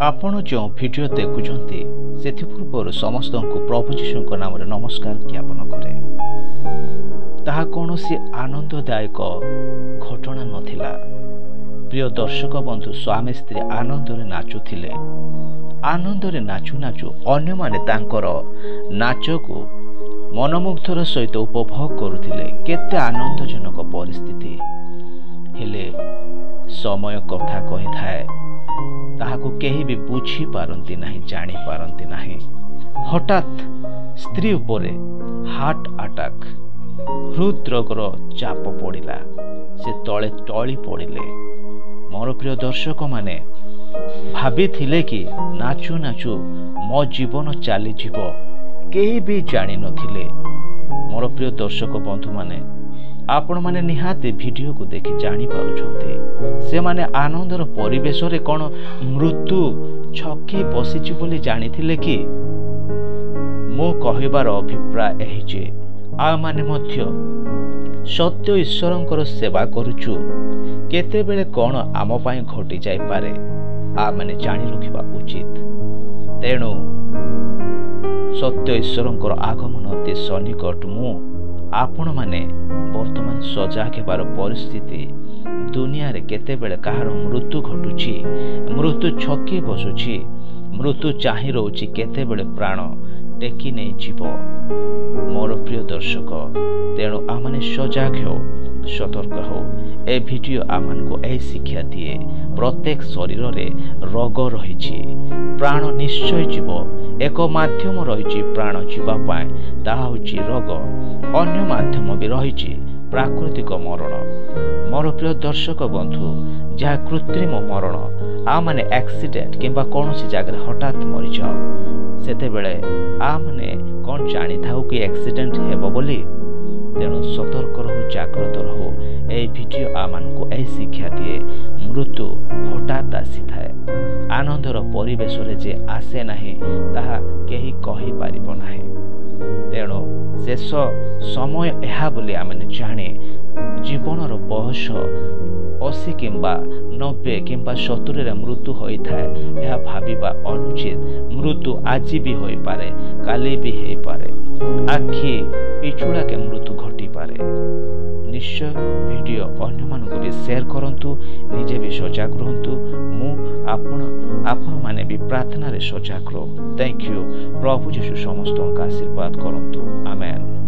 आपण जो भिडियो देखुंत से पूर्व समस्त को प्रभु जीशु नाम नमस्कार ज्ञापन करे। ताहा कौन सी आनंददायक घटना नथिला। प्रिय दर्शक बंधु स्वामी स्त्री आनंद नाचुथिले। आनंद नाचु नाचु अन्य माने तांकर नाच को मनमुग्धर सहित उपभोग करुथिले। केते आनंदजनक परिस्थिति हेले समय कथा कही थाए ताहाको केही भी बुझी पारंती नहीं, जानी पारंती नहीं। हठात स्त्री उपरे हार्ट अटैक हृदरोगर चाप पड़िला। से तले टली पड़िले। मोर प्रिय दर्शक माने भाभी थिले कि नाचु नाचु मो जीवन चली जीव, केही भी जानी नथिले। मोर प्रिय दर्शक बंधु माने आपण माने निहाती वीडियो को देखि जानी पारुछन्ते से माने आनंदर परिवेश रे कोन मृत्यु छकी बसिछि बोली जानिथिले कि मो कहिबार अभिप्राय एही जे आ माने मध्य सत्य ईश्वरंकर सेवा करूछु। केते बेले कोन आम पई घटी जाय पारे आ माने जानि रखिबा उचित। तेणु सत्य ईश्वरंकर आगमन अति सन्निकट। मु आपण माने वर्तमान सजाग हेबार परिस्थिति दुनिया रे केते बेले कहार मृत्यु घटुछि, मृत्यु छकी बसुछि, मृत्यु चाहि रहउछि, केते बेले प्राण टेकी नै जीव। मोर प्रिय दर्शक तेणु आमाने सजाग हो, सतर्क हो। ए वीडियो आमान को ए शिक्षा दिए प्रत्येक शरीर रे रोग रहिछि, प्राण निश्चय जीव। एक माध्यम रहिछि प्राण जीवा पाए, ताहा होछि रोग। अन्य माध्यम भी रहिछि प्राकृतिक मरण। मोर प्रिय दर्शक बंधु जहाँ कृत्रिम मरण आ माने एक्सीडेंट किंबा कौनसी जगह हठात मरी जाओ सेते बेले आ माने कौन जानी थाउ कि एक्सीडेंट हेबो बोली। तेणु सतर्क रहो, जागृत रहो। ए वीडियो आमान को ए शिक्षा दिए मृत्यु हठात आसी थाए। आनंदर परिवेश रे जे आसे नाही ताहा केही कहि पारिबो नाही। तेणु शेष समय एहा बोली आमने जाने जीवनर बयस 80 किंबा 90 किंबा 70 रे मृत्यु होई थाए यह भाबिबा अनुचित। मृत्यु आज भी होई पारे, काली भी होई पारे, आखि पिछुड़ा के मृत्यु घटी पारे। निश्चय वीडियो अन्य मान को भी शेयर करंतु, निजे भी सजाग रहंतु। मु आपण माने भी प्रार्थना रे सजाग रहो। Thank you. प्रभु यीशु समस्त का आशीर्वाद करंतु। आमेन।